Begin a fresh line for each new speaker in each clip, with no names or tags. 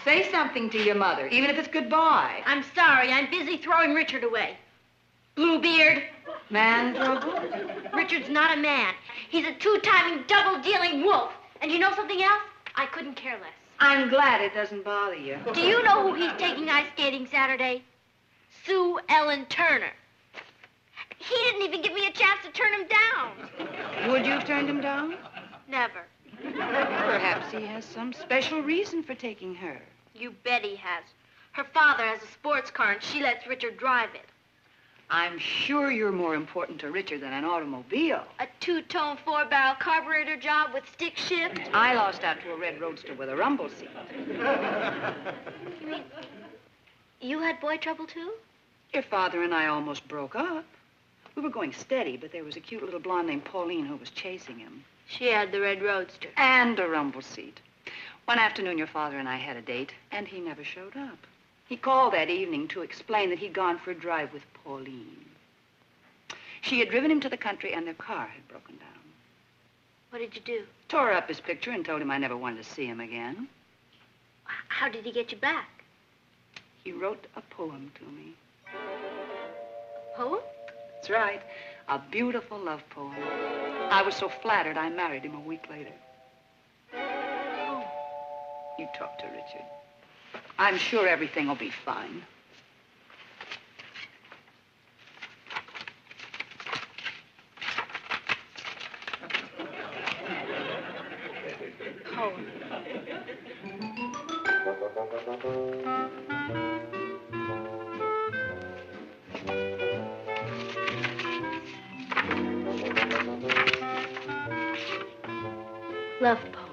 Say something to your mother, even if it's goodbye.
I'm sorry. I'm busy throwing Richard away. Bluebeard.
Man trouble?
Richard's not a man. He's a two-timing, double-dealing wolf. And you know something else? I couldn't care less.
I'm glad it doesn't bother you.
Do you know who he's taking ice skating Saturday? Sue Ellen Turner. He didn't even give me a chance to turn him down.
Would you have turned him down?
Never.
Perhaps he has some special reason for taking her.
You bet he has. Her father has a sports car, and she lets Richard drive it.
I'm sure you're more important to Richard than an automobile.
A two-tone, four-barrel carburetor job with stick shift.
I lost out to a red roadster with a rumble seat.
You mean you had boy trouble, too?
Your father and I almost broke up. We were going steady, but there was a cute little blonde named Pauline who was chasing him.
She had the red roadster.
And a rumble seat. One afternoon, your father and I had a date, and he never showed up. He called that evening to explain that he'd gone for a drive with Pauline. She had driven him to the country, and their car had broken down.
What did you do?
Tore up his picture and told him I never wanted to see him again.
How did he get you back?
He wrote a poem to me.
A poem?
That's right. A beautiful love poem. I was so flattered, I married him a week later.
Oh.
You talk to Richard. I'm sure everything will be fine.
Poem. Love poems.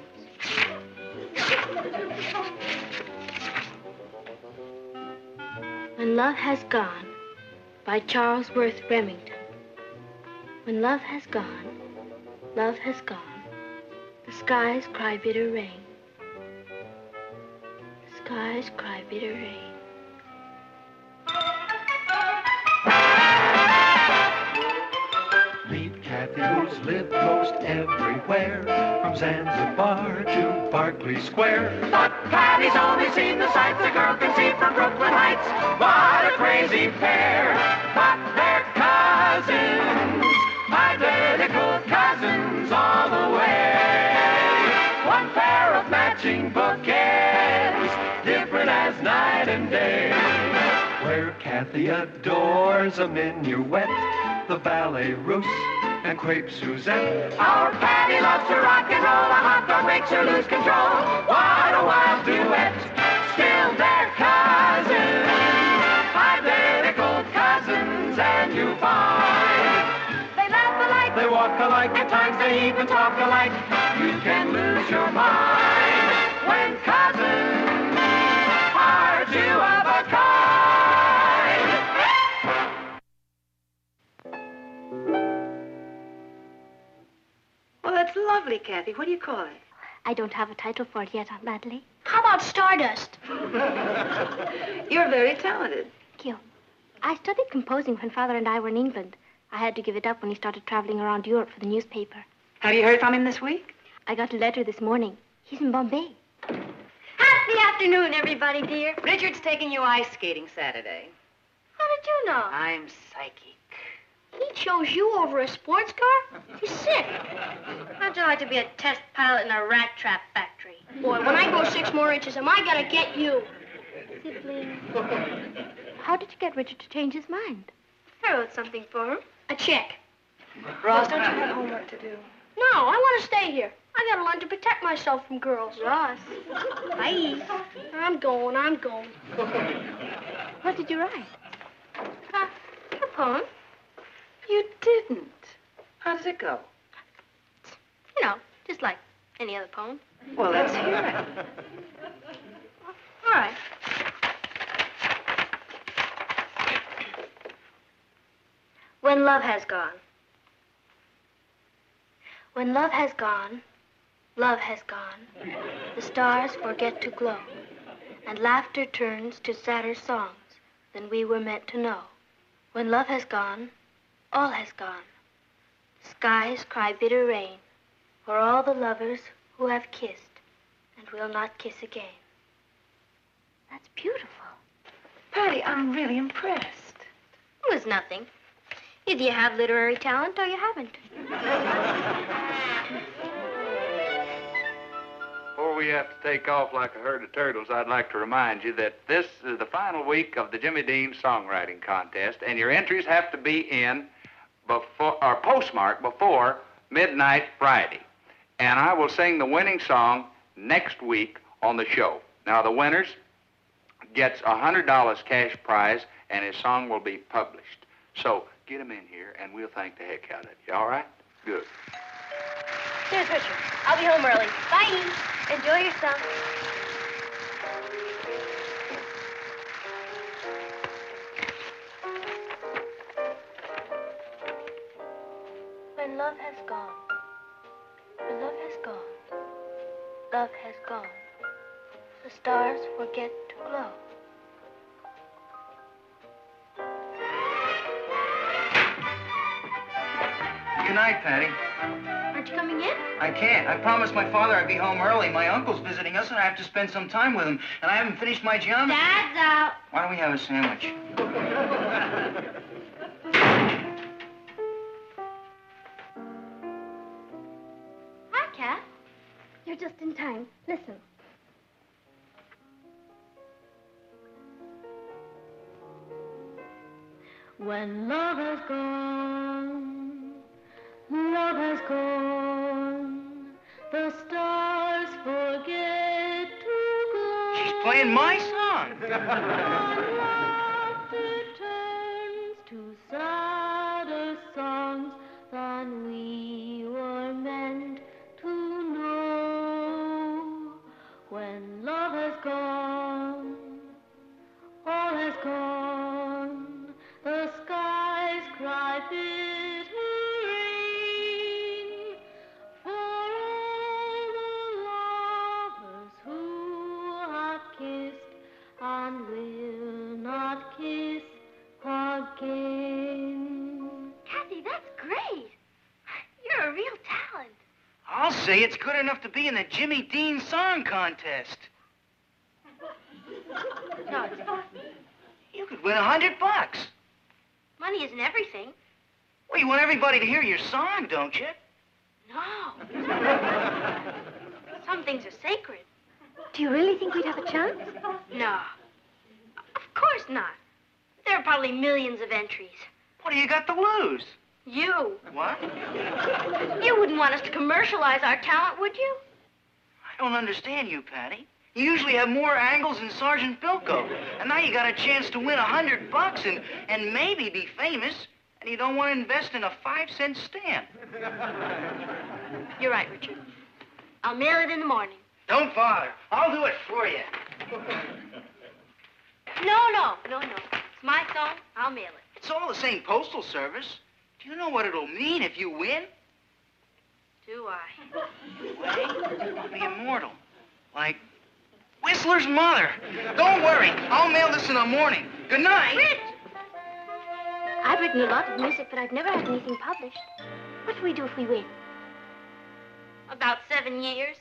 When Love Has Gone, by Charles Worth Remington. When love has gone, love has gone. The skies cry bitter rain. The skies cry bitter rain.
Meet Kathy, who's lived most everywhere, from Zanzibar to Berkeley Square. But Kathy's only seen the sights a girl can see from Brooklyn Heights. What a crazy pair, but they're cousins, identical cousins all the way. One pair of matching bookends, different as night and day. Where Kathy adores a minuet, the ballet russe, and crepe Suzette. Our Patty loves to rock and roll, a hot dog makes her lose control. What a wild duet, still they're cousins, identical cousins, and you find they laugh alike, they walk alike, at times they even talk alike. You can lose your mind when cousins are two of a kind.
Well, that's lovely, Kathy. What do you call it?
I don't have a title for it yet, Aunt Natalie.
How about Stardust?
You're very talented.
Thank you. I studied composing when Father and I were in England. I had to give it up when he started traveling around Europe for the newspaper.
Have you heard from him this week?
I got a letter this morning. He's in Bombay. Happy afternoon, everybody, dear.
Richard's taking you ice skating Saturday.
How did you know?
I'm psychic.
He chose you over a sports car? He's sick.
How'd you like to be a test pilot in a rat trap factory?
Boy, when I go 6 more inches, am I gonna get you?
Sibling. How did you get Richard to change his mind? I wrote something for him.
A check.
Ross, don't you have homework to do?
No, I want to stay here. I gotta learn to protect myself from girls.
Ross.
Bye. I'm going.
What did you write? A poem.
You didn't. How does it go?
You know, just like any other poem.
Well, let's hear it.
All right. When love has gone. When love has gone, love has gone. The stars forget to glow, and laughter turns to sadder songs than we were meant to know. When love has gone, all has gone. Skies cry bitter rain for all the lovers who have kissed and will not kiss again. That's beautiful.
Patty, I'm really impressed.
It was nothing. Either you have literary talent or you haven't.
Before we have to take off like a herd of turtles, I'd like to remind you that this is the final week of the Jimmy Dean Songwriting Contest, and your entries have to be in before or postmarked before midnight Friday. And I will sing the winning song next week on the show. Now, the winners gets a $100 cash prize, and his song will be published. So get him in here, and we'll thank the heck out of you. All right? Good.
Here's Richard. I'll be home early. Bye. Enjoy yourself. When love has gone, when love has gone, love has gone, the stars forget to glow.
Good night, Patty.
Aren't you coming in?
I can't. I promised my father I'd be home early. My uncle's visiting us, and I have to spend some time with him. And I haven't finished my geometry.
Dad's out.
Why don't we have a sandwich?
Hi, Kat. You're just in time. Listen. When love has gone, love has gone, the stars forget to glow.
She's playing my song.
Laughter turns to sadder songs than we were meant to know. When love has gone, all has gone. The skies cry bitter rain for all the lovers who have kissed and will not kiss again. Kathy, that's great. You're a real talent.
I'll say it's good enough to be in the Jimmy Dean Song Contest.
No, it's not.
You could win $100.
Money isn't everything.
Well, you want everybody to hear your song, don't you?
No. Some things are sacred. Do you really think we'd have a chance? No. Of course not. There are probably millions of entries.
What do you got to lose?
You.
What?
You wouldn't want us to commercialize our talent, would you?
I don't understand you, Patty. You usually have more angles than Sergeant Bilko. And now you got a chance to win $100 and maybe be famous, and you don't want to invest in a 5-cent stamp.
You're right, Richard. I'll mail it in the morning.
Don't bother. I'll do it for you.
No. It's my song. I'll mail it.
It's all the same postal service. Do you know what it'll mean if you win?
Do I?
Well, you'll be immortal. Like Whistler's mother. Don't worry. I'll mail this in the morning. Good night.
Rich! I've written a lot of music, but I've never had anything published. What do we do if we win? About 7 years.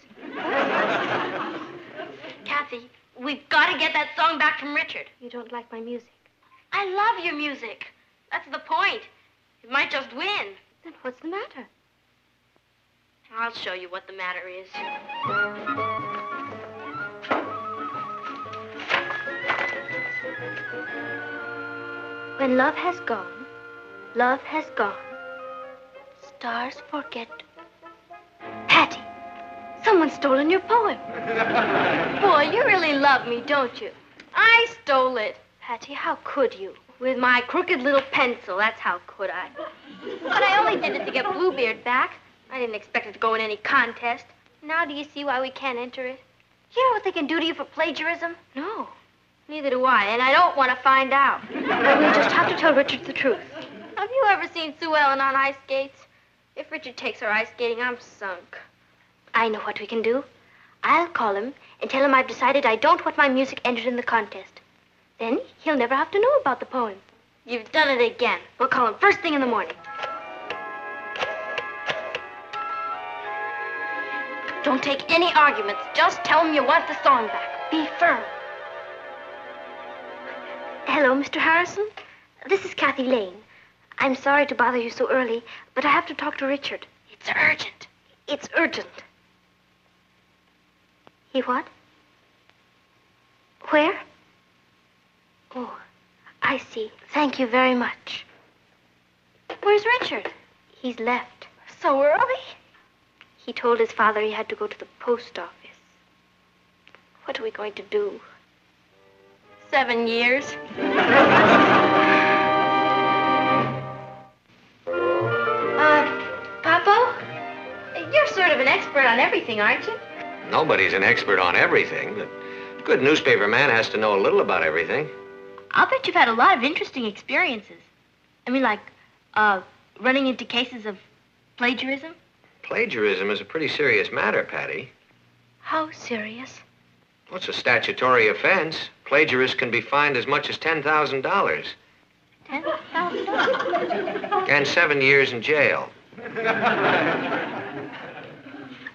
Kathy, we've got to get that song back from Richard. You don't like my music? I love your music. That's the point. It might just win. Then what's the matter? I'll show you what the matter is. When love has gone, love has gone. Stars forget. Patty, someone's stolen your poem. Boy, you really love me, don't you? I stole it. Patty, how could you? With my crooked little pencil, that's how could I. But I only did it to get Bluebeard back. I didn't expect it to go in any contest. Now do you see why we can't enter it? You know what they can do to you for plagiarism? No. Neither do I, and I don't want to find out. We'll just have to tell Richard the truth. Have you ever seen Sue Ellen on ice skates? If Richard takes her ice skating, I'm sunk. I know what we can do. I'll call him and tell him I've decided I don't want my music entered in the contest. Then he'll never have to know about the poem. You've done it again. We'll call him first thing in the morning. Don't take any arguments. Just tell him you want the song back. Be firm. Hello, Mr. Harrison. This is Kathy Lane. I'm sorry to bother you so early, but I have to talk to Richard. It's urgent. It's urgent. He what? Where? Oh, I see. Thank you very much. Where's Richard? He's left. So early? He told his father he had to go to the post office. What are we going to do? 7 years. Papo? You're sort of an expert on everything, aren't you?
Nobody's an expert on everything, but a good newspaper man has to know a little about everything.
I'll bet you've had a lot of interesting experiences. I mean, like, running into cases of plagiarism?
Plagiarism is a pretty serious matter, Patty.
How serious?
Well, it's a statutory offense. Plagiarists can be fined as much as $10,000.
$10,000?
And 7 years in jail.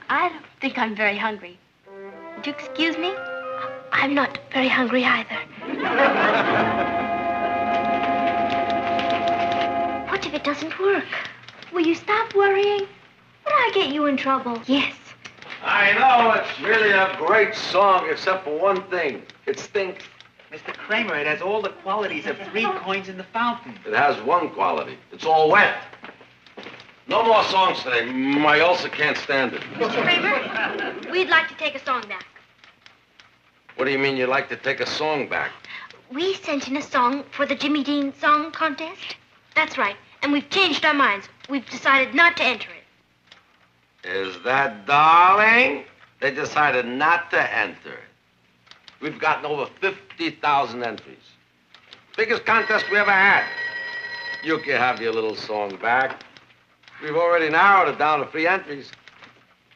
I don't think I'm very hungry. Would you excuse me? I'm not very hungry either. What if it doesn't work? Will you stop worrying? Would I get you in trouble? Yes.
I know, it's really a great song, except for one thing. It stinks.
Mr. Kramer, it has all the qualities of 3 coins in the fountain.
It has one quality. It's all wet. No more songs today. My ulcer can't stand it.
Mr. Kramer, we'd like to take a song back.
What do you mean you'd like to take a song back?
We sent in a song for the Jimmy Dean Song Contest. That's right. And we've changed our minds. We've decided not to enter it.
Is that darling? They decided not to enter it. We've gotten over 50,000 entries. Biggest contest we ever had. You can have your little song back. We've already narrowed it down to 3 entries.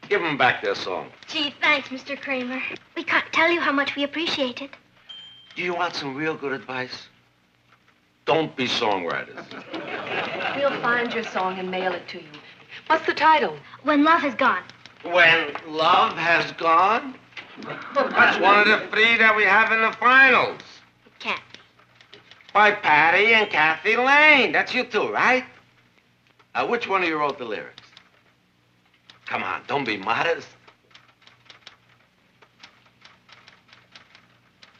Give them back their song.
Gee, thanks, Mr. Kramer. We can't tell you how much we appreciate it.
Do you want some real good advice? Don't be songwriters.
We'll find your song and mail it to you. What's the title?
When Love Has Gone.
When love has gone? That's one of the 3 that we have in the finals.
It can't be.
By Patty and Kathy Lane. That's you 2, right? Which one of you wrote the lyrics? Come on, don't be modest.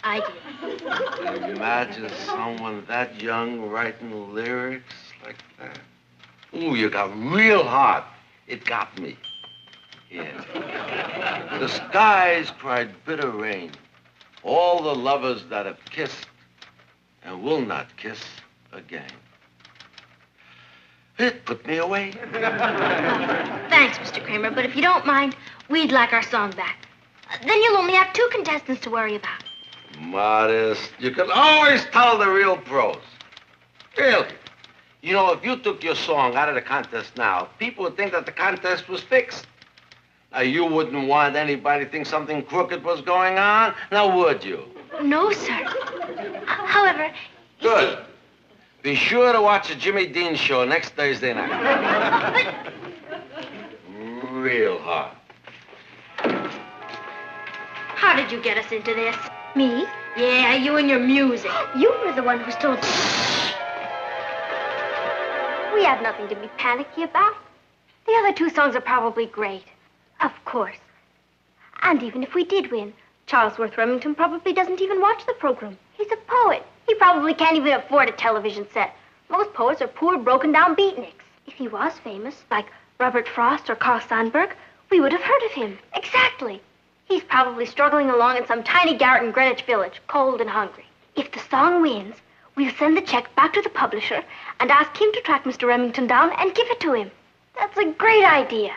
I did.
Imagine someone that young writing lyrics like that. Ooh, you got real heart. It got me. Yeah. The skies cried bitter rain. All the lovers that have kissed and will not kiss again. It put me away.
Thanks, Mr. Kramer, but if you don't mind, we'd like our song back. Then you'll only have 2 contestants to worry about.
Modest. You can always tell the real pros. Really. You know, if you took your song out of the contest now, people would think that the contest was fixed. Now, you wouldn't want anybody to think something crooked was going on, now would you?
No, sir. However...
Good. Be sure to watch the Jimmy Dean show next Thursday night. Real hard.
How did you get us into this? Me? Yeah, you and your music. You were the one who told me. We have nothing to be panicky about. The other 2 songs are probably great. Of course. And even if we did win, Charlesworth Remington probably doesn't even watch the program. He's a poet. He probably can't even afford a television set. Most poets are poor, broken-down beatniks. If he was famous, like Robert Frost or Carl Sandburg, we would have heard of him. Exactly. He's probably struggling along in some tiny garret in Greenwich Village, cold and hungry. If the song wins, we'll send the check back to the publisher and ask him to track Mr. Remington down and give it to him. That's a great idea.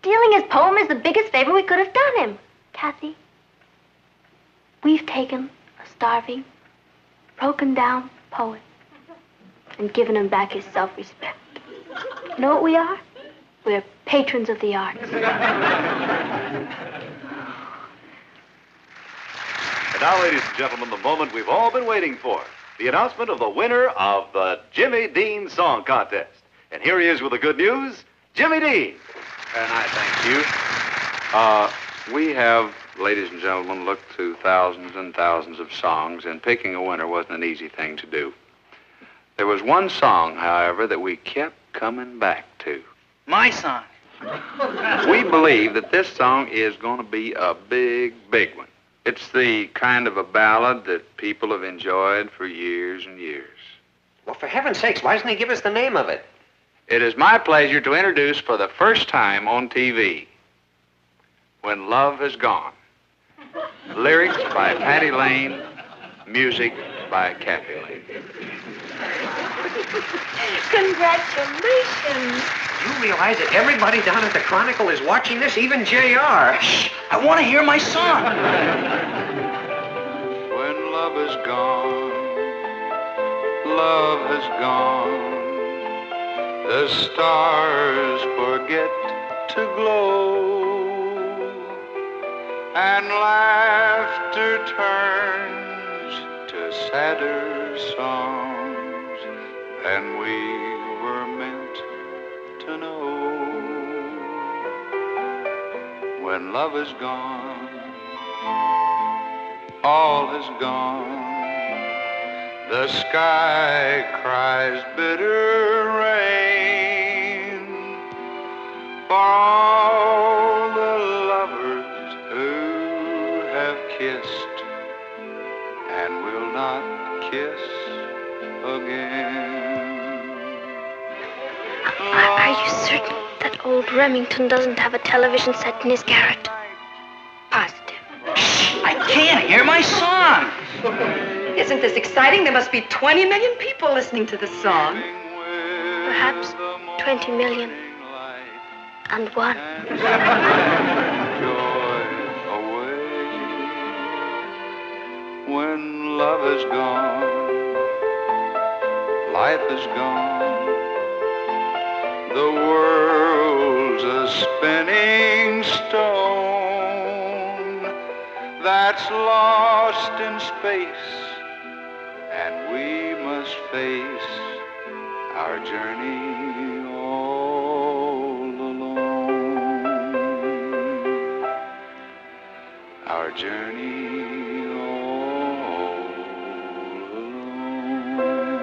Stealing his poem is the biggest favor we could have done him. Kathy, we've taken a starving, broken-down poet and given him back his self-respect. You know what we are? We're patrons of the arts.
And now, ladies and gentlemen, the moment we've all been waiting for. The announcement of the winner of the Jimmy Dean Song Contest. And here he is with the good news, Jimmy Dean.
And I thank you. We have ladies and gentlemen, looked through thousands and thousands of songs, and picking a winner wasn't an easy thing to do. There was one song, however, that we kept coming back to.
My song.
We believe that this song is going to be a big, big one. It's the kind of a ballad that people have enjoyed for years and years.
Well, for heaven's sakes, why doesn't he give us the name of it?
It is my pleasure to introduce for the first time on TV, When Love Has Gone. Lyrics by Patty Lane, music by Kathy Lane.
Congratulations.
You realize that everybody down at the Chronicle is watching this, even J.R.
Shh! I want to hear my song.
When love is gone, love has gone. The stars forget to glow, and laughter turns to sadder songs than we were meant to know. When love is gone, all has gone. The sky cries bitter rain for all the lovers who have kissed and will not kiss again.
Are you certain that old Remington doesn't have a television set in his garret? Positive.
I can't hear my song.
Isn't this exciting? There must be 20 million people listening to the song.
Perhaps 20 million and one.
Joy away when love is gone, life is gone, the world's a spinning stone that's lost in space, and we must face our journey all alone. Our journey all alone.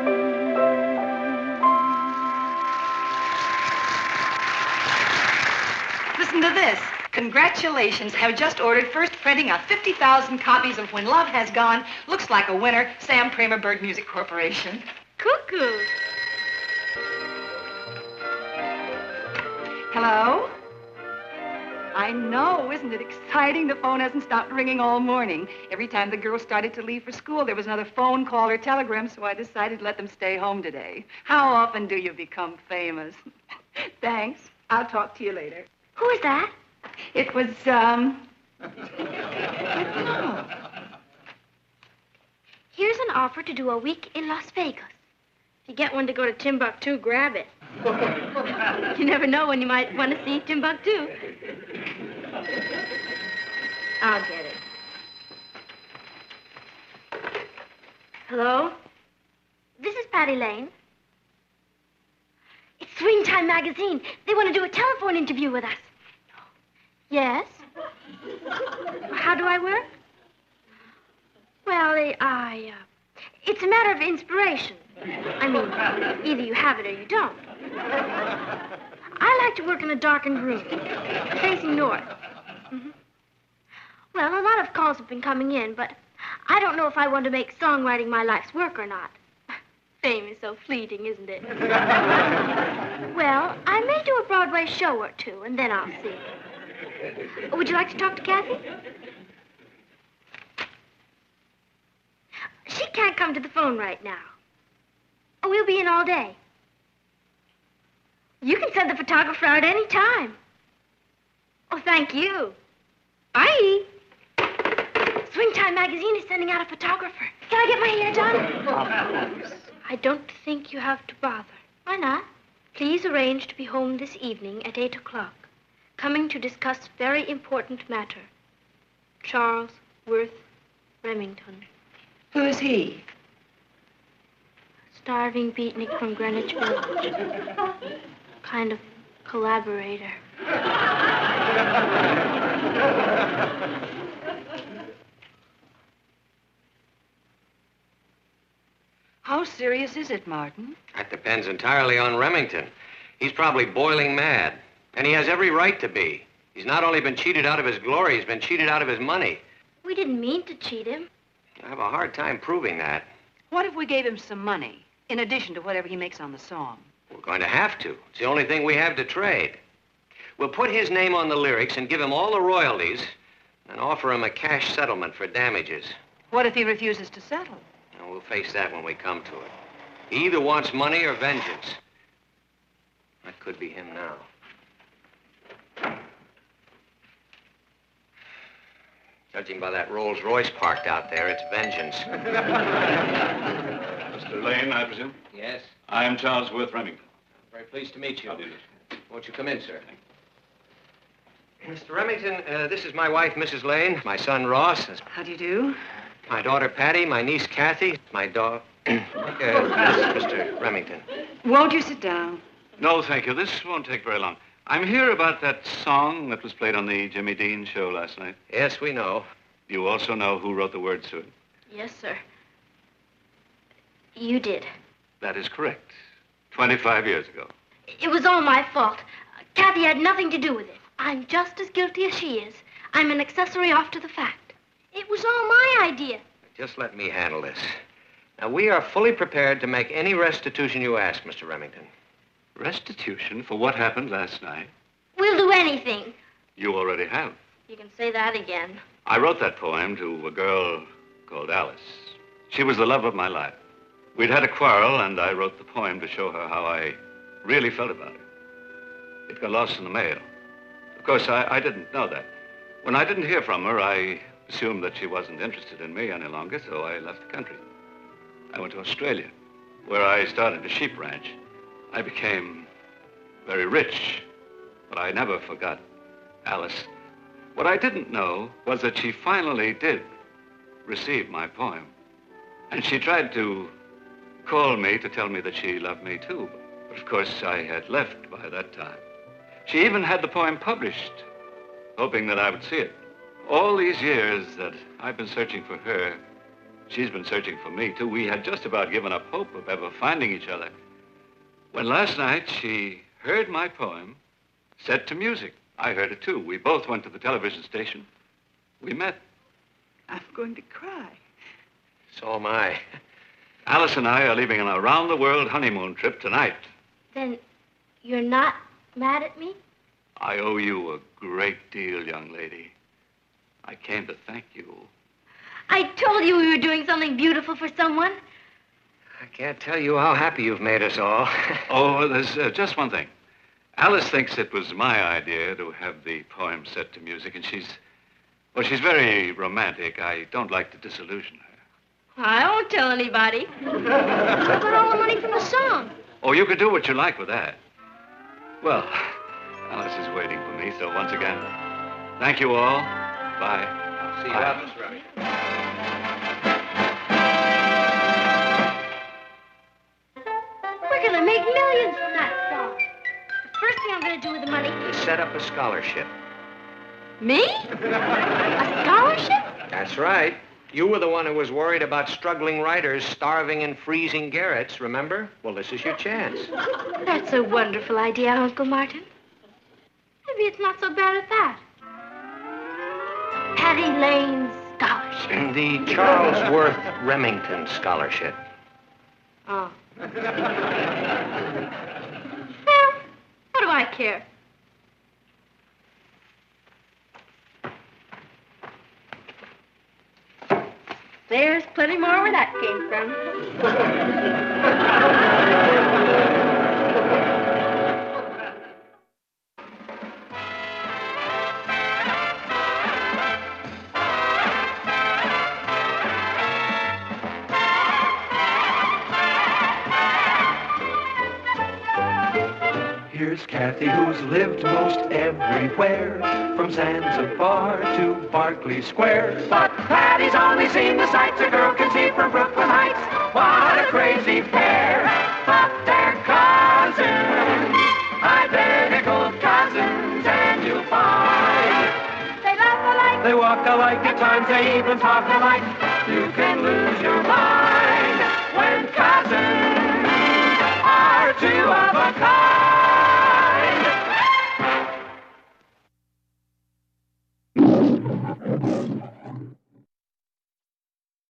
Listen to this. Congratulations. Have just ordered first printing of 50,000 copies of When Love Has Gone. Looks like a winner. Sam Kramer Bird Music Corporation.
Cuckoo.
Hello? I know, isn't it exciting? The phone hasn't stopped ringing all morning. Every time the girls started to leave for school, there was another phone call or telegram, so I decided to let them stay home today. How often do you become famous? Thanks. I'll talk to you later.
Who is that?
It was,
Here's an offer to do a week in Las Vegas. If you get one to go to Timbuktu, grab it. You never know when you might want to see Timbuktu. I'll get it. Hello? This is Patty Lane. It's Swing Time magazine. They want to do a telephone interview with us. Yes? How do I work? Well, it's a matter of inspiration. I mean, either you have it or you don't. I like to work in a darkened room, facing north. Mm-hmm. Well, a lot of calls have been coming in, but I don't know if I want to make songwriting my life's work or not. Fame is so fleeting, isn't it? Well, I may do a Broadway show or two, and then I'll see. Would you like to talk to Kathy? She can't come to the phone right now. Oh, we'll be in all day. You can send the photographer out any time. Oh, thank you. Bye. Swing Time magazine is sending out a photographer. Can I get my hair done? Of course. I don't think you have to bother. Why not? Please arrange to be home this evening at 8 o'clock. Coming to discuss very important matter. Charles Worth Remington.
who is he?
Starving beatnik from Greenwich Village. Kind of collaborator.
serious is it, Martin?
That depends entirely on Remington. He's probably boiling mad. And he has every right to be. He's not only been cheated out of his glory, he's been cheated out of his money.
We didn't mean to cheat him.
I have a hard time proving that.
What if we gave him some money, in addition to whatever he makes on the song?
We're going to have to. It's the only thing we have to trade. We'll put his name on the lyrics and give him all the royalties and offer him a cash settlement for damages.
What if he refuses to settle?
And we'll face that when we come to it. He either wants money or vengeance. That could be him now. Judging by that Rolls Royce parked out there, it's vengeance.
Mr. Lane, I presume?
Yes?
I am Charles Worth Remington.
Very pleased to meet you.
How do you do?
Won't you come in, sir? Mr. Remington, this is my wife, Mrs. Lane, my son, Ross,
How do you do?
my daughter, Patty, my niece, Kathy, my dog... this is Mr. Remington.
Won't you sit down?
No, thank you. This won't take very long. I'm here about that song that was played on the Jimmy Dean show last night.
Yes, we know.
You also know who wrote the words to it.
Yes, sir. You did.
That is correct. 25 years ago.
It was all my fault. Kathy had nothing to do with it. I'm just as guilty as she is. I'm an accessory off to the fact. It was all my idea.
Just let me handle this. Now, we are fully prepared to make any restitution you ask, Mr. Remington.
Restitution for what happened last night?
We'll do anything.
You already have.
You can say that again.
I wrote that poem to a girl called Alice. She was the love of my life. We'd had a quarrel, and I wrote the poem to show her how I really felt about her. It got lost in the mail. Of course, I didn't know that. When I didn't hear from her, I assumed that she wasn't interested in me any longer, so I left the country. I went to Australia, where I started a sheep ranch. I became very rich, but I never forgot Alice. What I didn't know was that she finally did receive my poem. And she tried to call me to tell me that she loved me too. But of course, I had left by that time. She even had the poem published, hoping that I would see it. All these years that I've been searching for her, she's been searching for me too. We had just about given up hope of ever finding each other. When last night she heard my poem set to music. I heard it too. We both went to the television station. We met.
I'm going to cry.
So am I.
Alice and I are leaving on a round-the-world honeymoon trip tonight.
Then you're not mad at me?
I owe you a great deal, young lady. I came to thank you.
I told you we were doing something beautiful for someone.
I can't tell you how happy you've made us all.
Oh, there's just one thing. Alice thinks it was my idea to have the poem set to music, and she's very romantic. I don't like to disillusion her.
I won't tell anybody. What about all the money from the song?
Oh, you can do what you like with that. Well, Alice is waiting for me, so once again, thank you all. Bye.
I'll see you out, Mr. Remington.
We're going to make millions from that song. The first thing I'm going to do with the money...
To set up a scholarship.
Me? A scholarship?
That's right. You were the one who was worried about struggling writers starving in freezing garrets, remember? Well, this is your chance.
That's a wonderful idea, Uncle Martin. Maybe it's not so bad at that. Patty Lane's scholarship.
The Charles Worth Remington Scholarship.
Oh. Well, what do I care? There's plenty more where that came from.
Here's Kathy, who's lived most everywhere, from Zanzibar to Berkeley Square. But Patty's only seen the sights a girl can see from Brooklyn Heights. What a crazy pair, but they're cousins, identical cousins, and you'll find
They laugh alike.
they walk alike, at times they even talk alike. You can lose your mind when